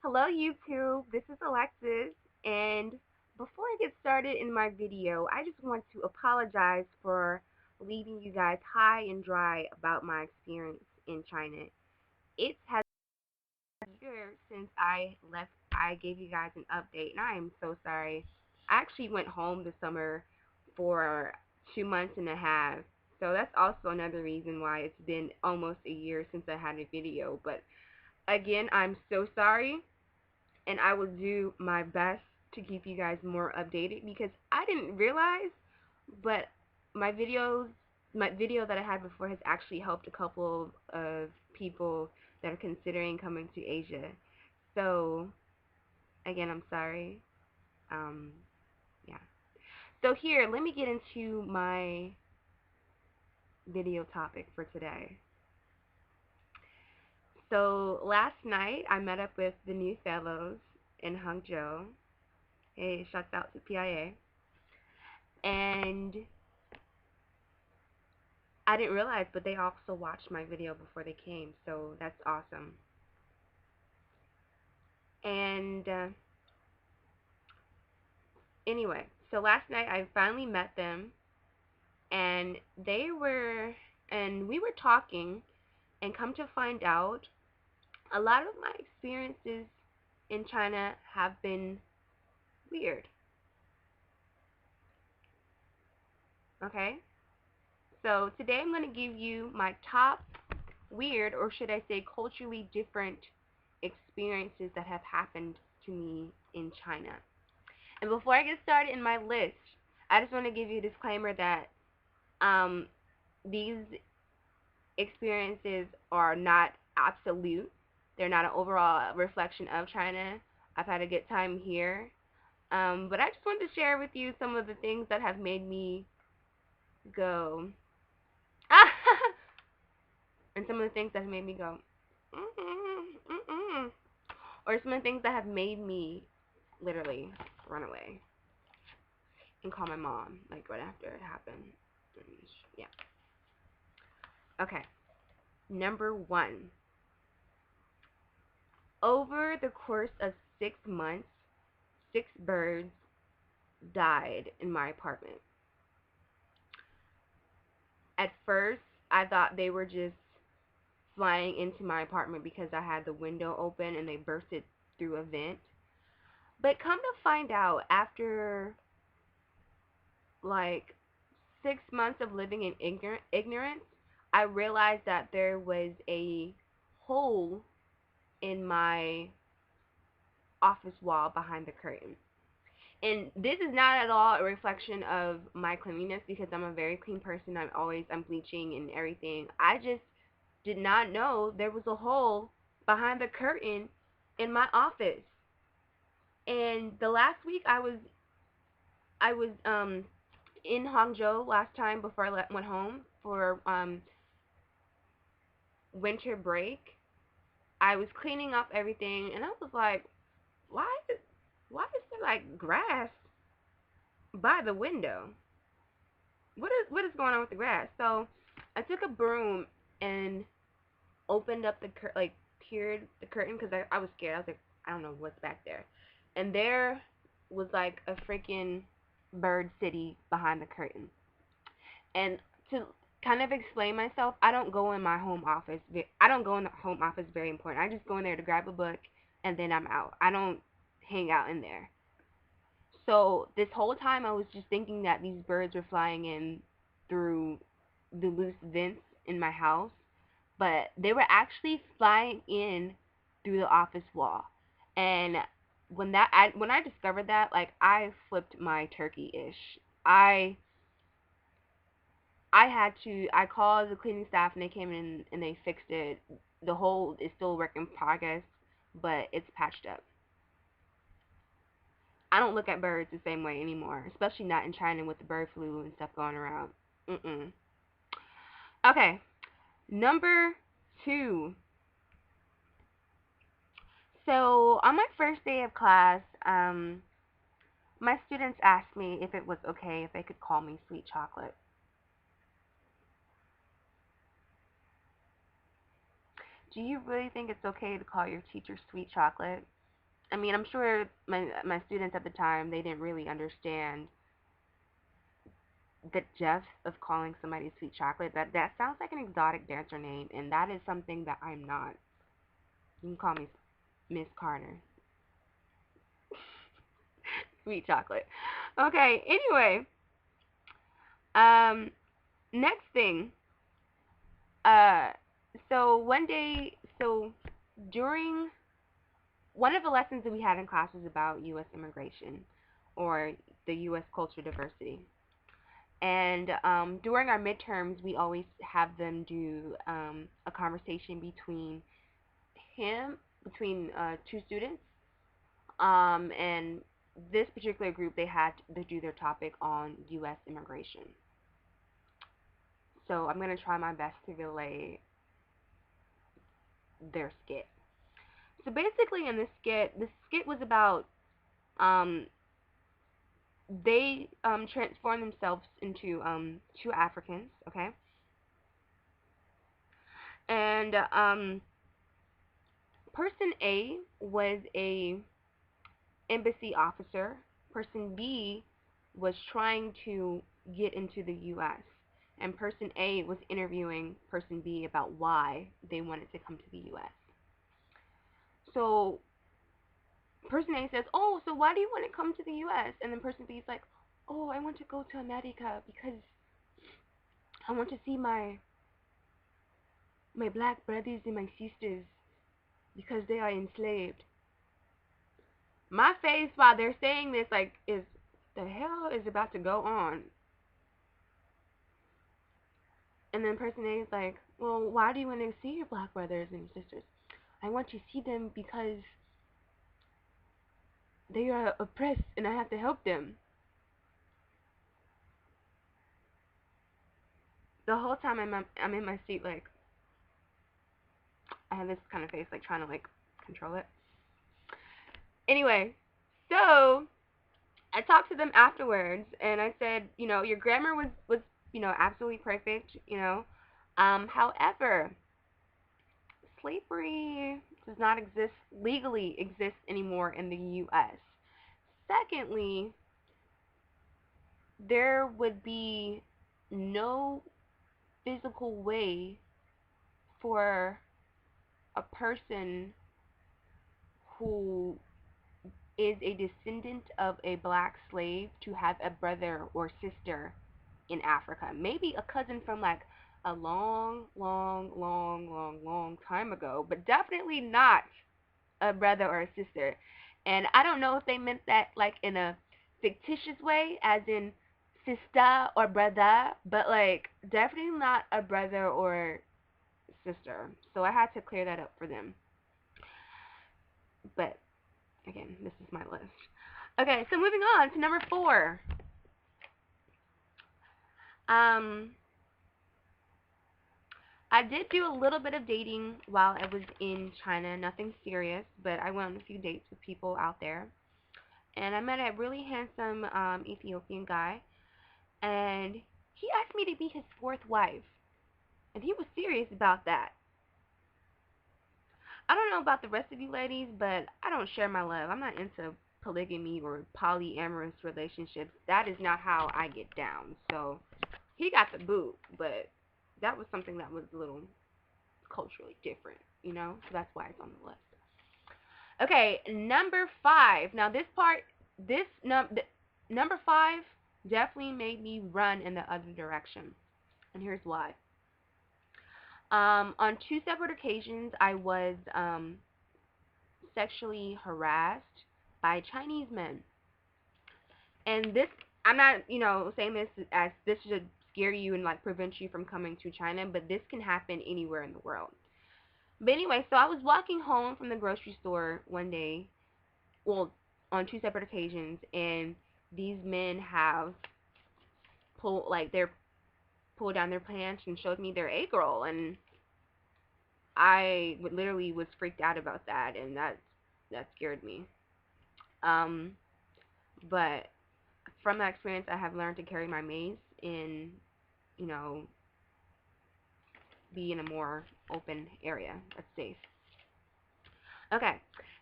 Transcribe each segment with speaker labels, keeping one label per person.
Speaker 1: Hello YouTube, this is Alexis, and before I get started in my video, I just want to apologize for leaving you guys high and dry about my experience in China. It has been a year since I left. I gave you guys an update, and I am so sorry. I actually went home this summer for 2 months and a half, so that's also another reason why it's been almost a year since I had a video, but again, I'm so sorry and I will do my best to keep you guys more updated because I didn't realize, but my videos, my video that I had before has actually helped a couple of people that are considering coming to Asia. So, again, I'm sorry. Um, yeah. So here, let me get into my video topic for today. So last night I met up with the new fellows in Hangzhou. Hey, shouts out to PIA. And I didn't realize, but they also watched my video before they came, so that's awesome. And anyway, so last night I finally met them, and we were talking, and come to find out, a lot of my experiences in China have been weird. Okay? So today I'm going to give you my top weird, or should I say culturally different experiences that have happened to me in China. And before I get started in my list, I just want to give you a disclaimer that um, these experiences are not absolute. They're not an overall reflection of China. I've had a good time here. But I just wanted to share with you some of the things that have made me go, and some of the things that have made me go, or some of the things that have made me literally run away and call my mom, like right after it happened. Yeah. Okay. Number one. Over the course of 6 months, 6 birds died in my apartment. At first, I thought they were just flying into my apartment because I had the window open and they bursted through a vent. But come to find out, after like 6 months of living in ignorance, I realized that there was a hole in my office wall behind the curtain. And this is not at all a reflection of my cleanliness because I'm a very clean person. I'm bleaching and everything. I just did not know there was a hole behind the curtain in my office. And the last week I was in Hangzhou last time before I went home for winter break. I was cleaning up everything and I was like, why why is there like grass by the window? What is going on with the grass? So I took a broom and opened up the peered the curtain because I was scared. I was like, I don't know what's back there, and there was like a freaking bird city behind the curtain. And to kind of explain myself, I don't go in my home office. I don't go in the home office very important. I just go in there to grab a book and then I'm out. I don't hang out in there. So this whole time I was just thinking that these birds were flying in through the loose vents in my house, but they were actually flying in through the office wall. And when I discovered that, like I flipped my turkey ish. I called the cleaning staff and they came in and they fixed it. The hole is still a work in progress, but it's patched up. I don't look at birds the same way anymore, especially not in China with the bird flu and stuff going around. Mm-mm. Okay, number two. So on my first day of class, my students asked me if it was okay if they could call me Sweet Chocolate. Do you really think it's okay to call your teacher Sweet Chocolate? I mean, I'm sure my students at the time, they didn't really understand the depth of calling somebody sweet chocolate. That sounds like an exotic dancer name, and that is something that I'm not. You can call me Miss Carter. Sweet chocolate. Okay, anyway, um next thing, uh so one day, so during one of the lessons that we had in class was about US immigration, or the US culture diversity. And during our midterms, we always have them do a conversation between two students. And this particular group, they had to do their topic on U.S. immigration. So I'm going to try my best to relay their skit. So basically, in the skit was about um, they transformed themselves into two Africans, okay? And person A was a embassy officer. Person B was trying to get into the U.S. And person A was interviewing person B about why they wanted to come to the U.S. So person A says, "Oh, so why do you want to come to the U.S.?" And then person B is like, "Oh, I want to go to America because I want to see my black brothers and my sisters because they are enslaved." My face while they're saying this, like, is the hell is about to go on? And then person A is like, "Well, why do you want to see your black brothers and sisters?" "I want to see them because they are oppressed and I have to help them." The whole time I'm in my seat, like, I have this kind of face, like, trying to, like, control it. Anyway, so I talked to them afterwards, and I said, your grammar was absolutely perfect, However, slavery does not legally exist anymore in the U.S. Secondly, there would be no physical way for a person who is a descendant of a black slave to have a brother or sister in Africa. Maybe a cousin from like a long, long, long, long, long time ago, but definitely not a brother or a sister. And I don't know if they meant that like in a fictitious way, as in sister or brother, but like definitely not a brother or sister. So I had to clear that up for them. But again, this is my list. Okay, so moving on to number 4. Um, I did do a little bit of dating while I was in China, nothing serious, but I went on a few dates with people out there. And I met a really handsome Ethiopian guy, and he asked me to be his 4th wife. And he was serious about that. I don't know about the rest of you ladies, but I don't share my love. I'm not into polygamy or polyamorous relationships. That is not how I get down. So he got the boot, but that was something that was a little culturally different, So that's why it's on the list. Okay, number 5. Now number 5 definitely made me run in the other direction, and here's why. On 2 separate occasions, I was sexually harassed by Chinese men. And this, I'm not, saying this as this should scare you and like prevent you from coming to China, but this can happen anywhere in the world. But anyway, so I was walking home from the grocery store one day, well, on 2 separate occasions, and these men have pulled down their pants and showed me their A-girl, and I literally was freaked out about that, and that scared me. Um, but from that experience, I have learned to carry my mace and, you know, be in a more open area that's safe. Okay,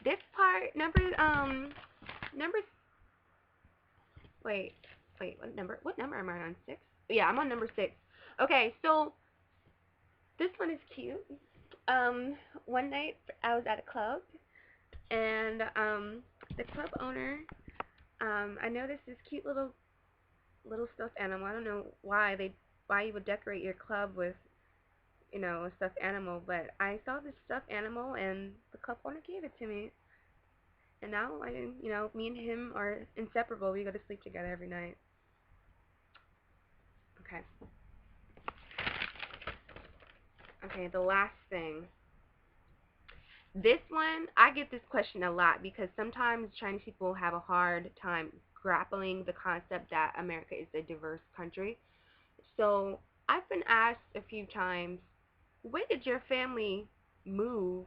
Speaker 1: this part number wait what number am I on? 6? Yeah, I'm on number 6. Okay, so this one is cute. Um, one night I was at a club and the club owner I noticed this cute little stuffed animal. I don't know why you would decorate your club with a stuffed animal, but I saw this stuffed animal and the club owner gave it to me. And now me and him are inseparable. We go to sleep together every night. Okay. Okay, the last thing. This one, I get this question a lot because sometimes Chinese people have a hard time grappling the concept that America is a diverse country. So I've been asked a few times, when did your family move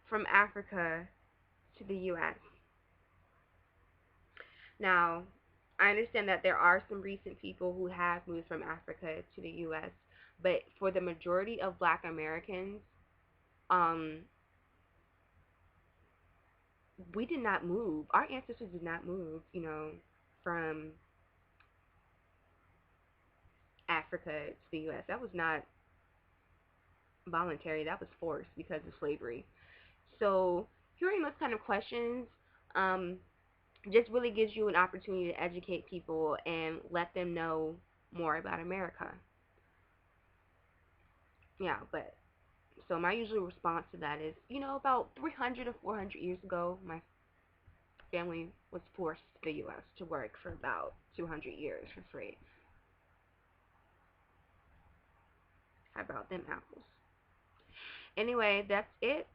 Speaker 1: from Africa to the U.S.? Now, I understand that there are some recent people who have moved from Africa to the U.S., but for the majority of Black Americans, um, we did not move. Our ancestors did not move, from Africa to the U.S. That was not voluntary. That was forced because of slavery. So hearing those kind of questions um, just really gives you an opportunity to educate people and let them know more about America. Yeah, but so my usual response to that is, about 300 or 400 years ago, my family was forced to the U.S. to work for about 200 years for free. How about them apples? Anyway, that's it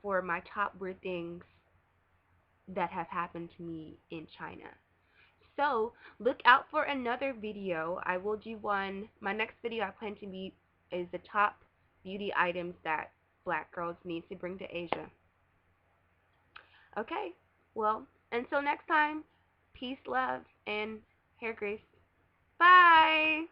Speaker 1: for my top weird things that have happened to me in China. So look out for another video. I will do one. My next video I plan to be is the top beauty items that Black girls need to bring to Asia. Okay, well, until next time, peace, love, and hair grace. Bye!